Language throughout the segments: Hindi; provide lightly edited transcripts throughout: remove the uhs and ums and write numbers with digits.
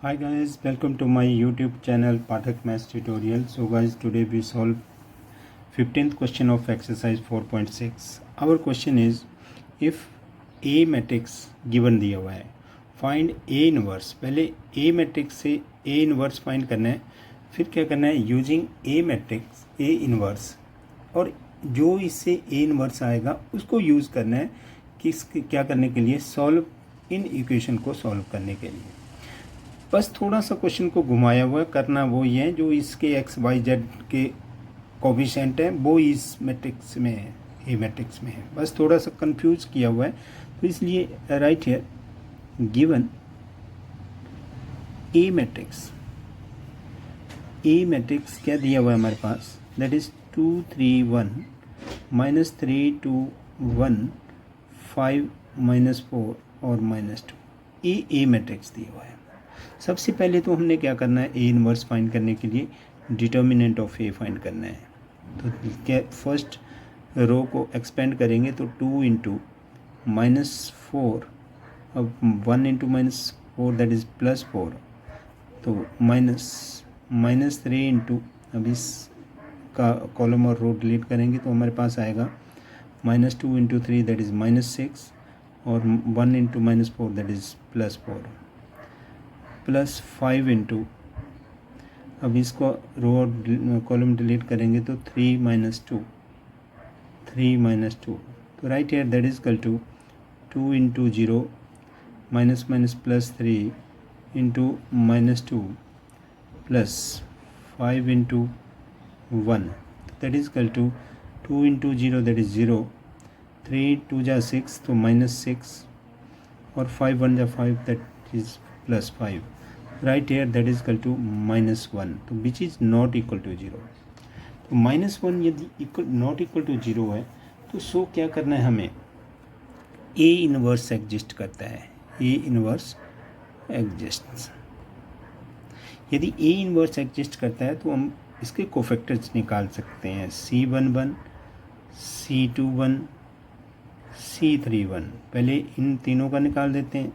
Hi guys, welcome to my YouTube channel Pathak Maths Tutorial. So guys, today we solve 15th question of exercise 4.6. Our question is, if A matrix given दिया हुआ है, find A inverse. पहले A matrix से A inverse find करना है, फिर क्या करना है, using A matrix A inverse, और जो इससे A inverse आएगा उसको यूज़ करना है किस क्या करने के लिए, सॉल्व इन इक्वेशन को सॉल्व करने के लिए। बस थोड़ा सा क्वेश्चन को घुमाया हुआ है, करना वो ये है जो इसके एक्स वाई जेड के कोफिशिएंट हैं वो इस मैट्रिक्स में है, ए मैट्रिक्स में है। बस थोड़ा सा कंफ्यूज किया हुआ है, तो इसलिए right here given A matrix क्या दिया हुआ है हमारे पास, दैट इज 2 3 1 -3 2 1 5 -4 और -2। ए मैट्रिक्स दिया हुआ है। सबसे पहले तो हमने क्या करना है, ए इनवर्स फाइंड करने के लिए डिटर्मिनेंट ऑफ ए फाइंड करना है। तो क्या फर्स्ट रो को एक्सपेंड करेंगे तो 2 इंटू -4, अब 1 इंटू -4 दैट इज़ +4, तो -3 इंटू, अब इस का कॉलम और रो डिलीट करेंगे तो हमारे पास आएगा -2 इंटू 3 दैट इज़ -6 और 1 इंटू -4 दैट इज़ +4 +5 इंटू, अब इसको रो और कॉलम डिलीट करेंगे तो 3 -2, तो right here that is equal to 2 into 0 +3 into -2 +5 into 1 that is equal to 2 into 0 that is 0, 3 2 जा 6 तो -6 और 5 1 जा 5 that is +5, right here that is equal to -1, तो which is not equal to 0। तो -1 यदि नॉट इक्वल टू 0 है तो सो क्या करना है हमें, ए इनवर्स एग्जिस्ट करता है, ए इनवर्स एग्जिस्ट। यदि ए इनवर्स एग्जिस्ट करता है तो हम इसके कोफैक्टर्स निकाल सकते हैं, C11 C21 C31। पहले इन तीनों का निकाल देते हैं।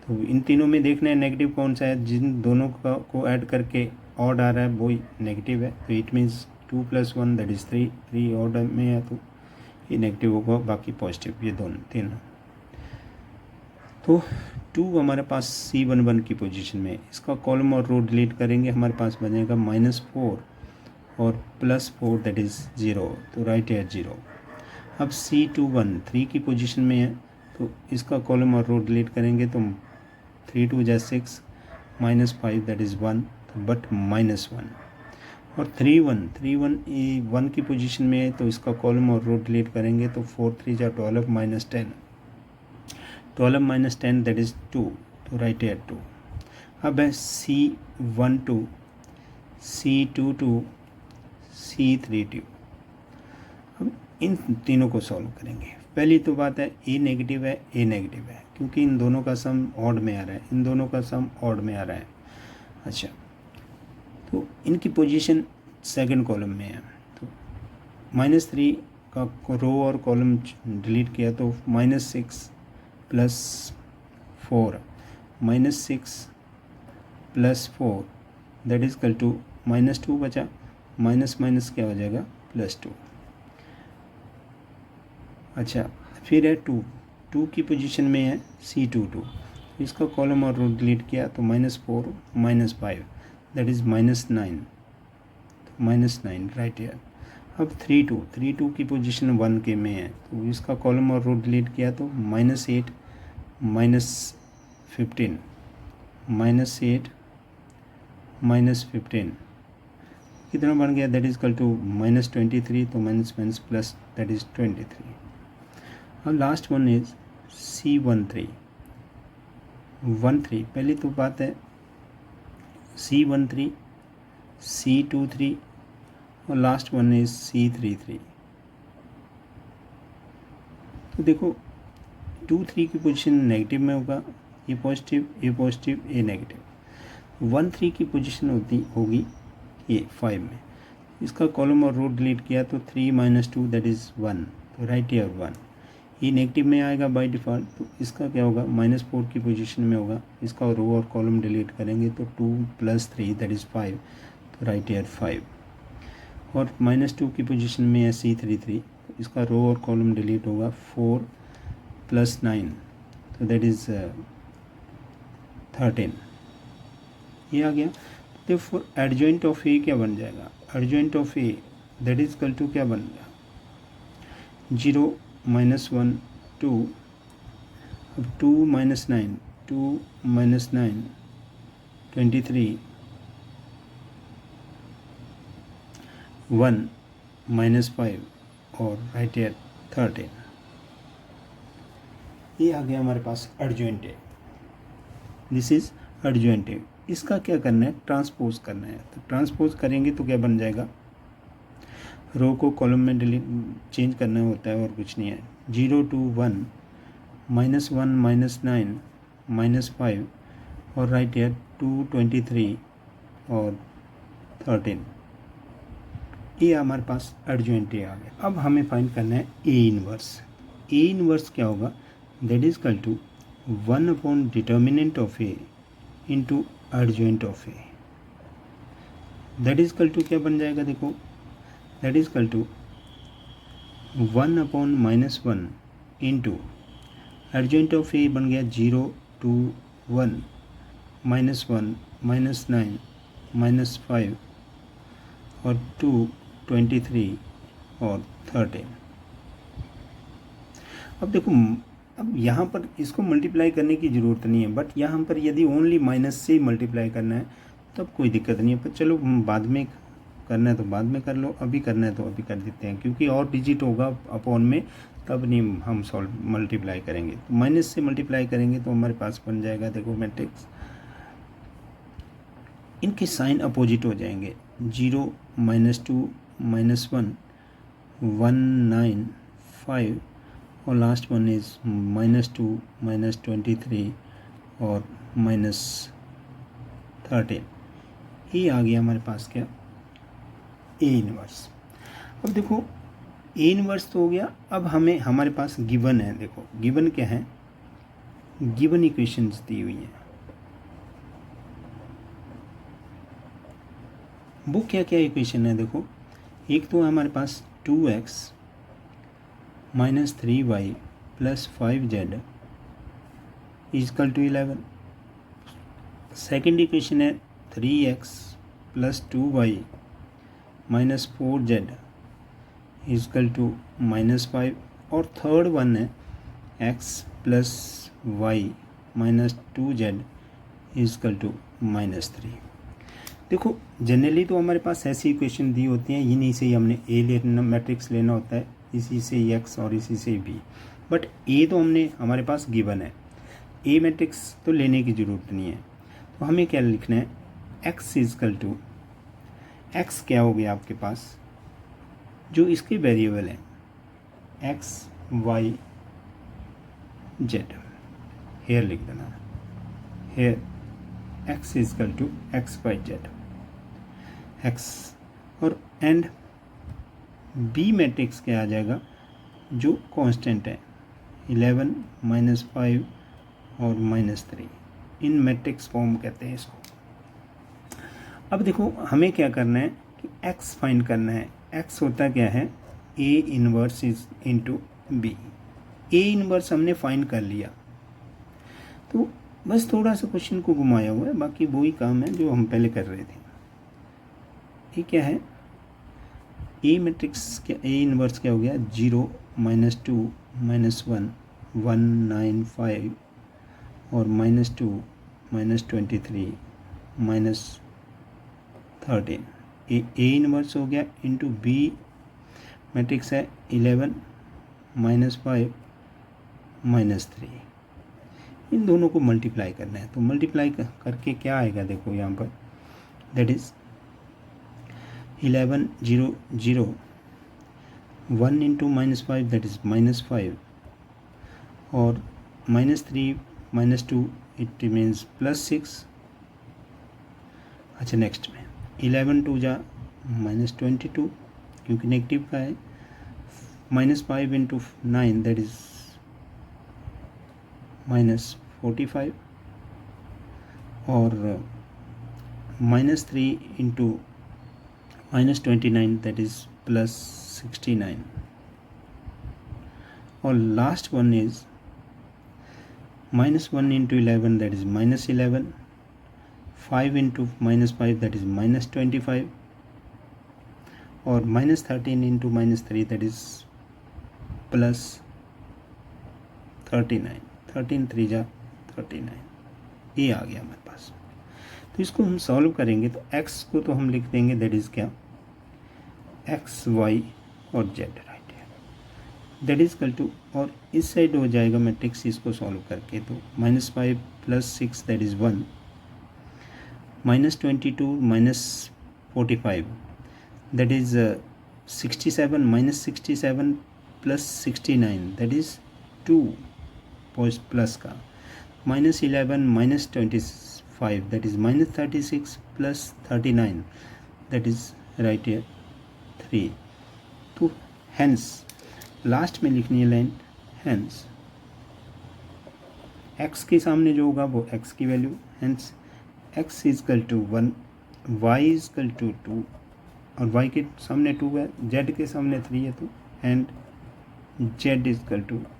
तो इन तीनों में देखना है नेगेटिव कौन सा है, जिन दोनों का को ऐड करके ऑड आ रहा है वो नेगेटिव है, तो it means 2 + 1 that is 3 odd में है तो ये नेगेटिव होगा, बाकी पॉजिटिव, ये दोनों तीनों। तो 2 हमारे पास C11 की पोजीशन में, इसका कॉलम और रो डिलीट करेंगे, हमारे पास बनेगा -4 और +4 दैट इज़ 0, तो राइट है 0। अब C21 3 की पोजीशन में है, तो इसका कॉलम और रो डिलीट करेंगे तो 3 2 जा 6 -5 दैट इज़ 1, बट -1, और 3 1 ये 1 की पोजीशन में है, तो इसका कॉलम और रो डिलीट करेंगे तो 4 3 जा 12 -10 दैट इज़ 2, तो राइट है 2। अब है C12 C22 C32। अब इन तीनों को सॉल्व करेंगे। पहली तो बात है ए नेगेटिव है, क्योंकि इन दोनों का सम ऑड में आ रहा है, इन दोनों का सम ऑड में आ रहा है। अच्छा, तो इनकी पोजीशन सेकंड कॉलम में है, तो -3 का रो और कॉलम डिलीट किया तो -6 + 4 -6 + 4 दैट इज इक्वल टू -2 बचा, माइनस क्या हो जाएगा +2। अच्छा, फिर है 2 की पोजीशन में है C22, इसका कॉलम और रो डिलीट किया तो -4 -5 दैट इज़ -9, तो -9 राइट हियर। अब 3 2 की पोजीशन 1 के में है, तो इसका कॉलम और रो डिलीट किया तो -8 -15 -8 -15 कितना बन गया, दैट इज इक्वल टू -23, तो माइनस प्लस दैट इज 23। अब लास्ट वन इज C13 पहली तो बात है C13 C23 और लास्ट वन इज C33। तो देखो 2 3 की पोजीशन नेगेटिव में होगा, ये पॉजिटिव ये नेगेटिव। 1 3 की पोजीशन होगी ये 5 में, इसका कॉलम और रो डिलीट किया तो 3 - 2 दैट इज़ 1, तो राइट हियर 1। ये नेगेटिव में आएगा बाय डिफ़ॉल्ट, तो इसका क्या होगा, -4 की पोजीशन में होगा। इसका रो और कॉलम डिलीट करेंगे तो 2 + 3 दैट इज़ 5, तो राइट हियर 5। और -2 की पोजीशन में है C33, तो इसका रो और कॉलम डिलीट होगा। 4 + 9 तो दैट इज़ 13, ये आ गया। तो फिर एडजॉइंट ऑफ ए क्या बन जाएगा, adjoint of A that is equal to क्या बन गया, 0 - 1 2, अब 2 - 9 2 - 9 23, 1 - 5 और राइट हियर 13, ये आ गया हमारे पास एडजॉइंट है। दिस इज एडजॉइंट है। इसका क्या करना है, ट्रांसपोज करना है। तो ट्रांसपोज करेंगे तो क्या बन जाएगा, रो को कॉलम में डिलीट चेंज करना होता है और कुछ नहीं है। 0 to 1 -1 -9 -5 और राइट हियर 2 23 और 13, ये हमारे पास एडजॉइंट ए आ गया। अब हमें फाइंड करना है ए इनवर्स। ए इनवर्स क्या होगा, that is equal to 1 / determinant of A into adjoint of A. That is equal to क्या बन जाएगा, देखो that is equal to 1 / -1 into adjoint of A बन गया 0 to 1 -1 -9 -5 और 2 23 और 13। अब देखो, अब यहाँ पर इसको मल्टीप्लाई करने की ज़रूरत नहीं है, बट यहाँ पर यदि ओनली माइनस से मल्टीप्लाई करना है तब कोई दिक्कत नहीं है। पर चलो बाद में करना है तो बाद में कर लो, अभी करना है तो अभी कर देते हैं, क्योंकि और डिजिट होगा अपॉन में तब नहीं हम सॉल्व मल्टीप्लाई करेंगे। तो माइनस से मल्टीप्लाई करेंगे तो हमारे पास बन जाएगा, देखो मैट्रिक्स, इनके साइन अपोजिट हो जाएंगे। 0 - 2 -1 1 9 5 और लास्ट वन इज -2 -23 और -13, ये आ गया हमारे पास क्या, ए इनवर्स। अब देखो ए इनवर्स तो हो गया। अब हमें हमारे पास गिवन है, देखो गिवन क्या है, गिवन इक्वेशंस दी हुई हैं। वो क्या क्या इक्वेशन है, देखो एक तो हमारे पास 2x - 3y + 5z = 11। Second equation है 3x + 2y - 4z = -5। और थर्ड वन है x + y - 2z = -3। देखो जनरली तो हमारे पास ऐसी इक्वेशन दी होती हैं, इन्हीं से ही हमने ए लेना, मैट्रिक्स लेना होता है, इसी से x और इसी से b। बट ए तो हमने हमारे पास गिवन है, ए मैट्रिक्स तो लेने की ज़रूरत नहीं है। तो हमें क्या लिखना है, x = x क्या हो गया आपके पास, जो इसके वेरिएबल हैं x y z, हेयर लिख देना, here x = x y z x। और एंड बी मैट्रिक्स क्या आ जाएगा, जो कांस्टेंट है 11 -5 और -3, इन मैट्रिक्स फॉर्म कहते हैं इसको। अब देखो हमें क्या करना है कि x फाइंड करना है। x होता क्या है, A inverse is into B. A inverse हमने फाइंड कर लिया, तो बस थोड़ा सा क्वेश्चन को घुमाया हुआ है, बाकी वही काम है जो हम पहले कर रहे थे। ये क्या है, ए मैट्रिक्स क्या, ए इनवर्स क्या हो गया, 0 - 2 -1 1 9 5 और -2 -23 -13, ए इनवर्स हो गया इंटू बी मैट्रिक्स है 11 -5 -3। इन दोनों को मल्टीप्लाई करना है, तो मल्टीप्लाई करके क्या आएगा, देखो यहाँ पर that is 11 0 0 1 into -5 that is -5 और -3 -2 इट मीन्स +6। अच्छा नेक्स्ट में 11 2 जा -22 क्योंकि नेगेटिव का है, -5 इंटू 9 दैट इज -45 और -3 into -29 that is +69 और last one is -1 into 11 that is -11, 5 into -5 that is -25 और -13 into -3 that is +39, 13 3 जा 39, ये आ गया हमारे पास। तो इसको हम सॉल्व करेंगे तो x को तो हम लिख देंगे दैट इज़ क्या, x y और z राइट है, दैट इज इक्वल टू, और इस साइड हो जाएगा मैट्रिक्स इसको सॉल्व करके तो -5 + 6 that is 1, -22 -45 that is 67, -67 + 69 that is 2 plus का, -11 -25 that is -36 + 39 that is right here 3। तो hence लास्ट में लिखनी है लाइन hence x के सामने जो होगा वो x की वैल्यू, hence x = 1, y = 2 और y के सामने 2 है, z के सामने 3 है तो and z =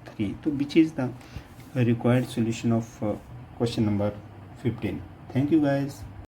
3। तो which is the required solution of question number 15। Thank you guys।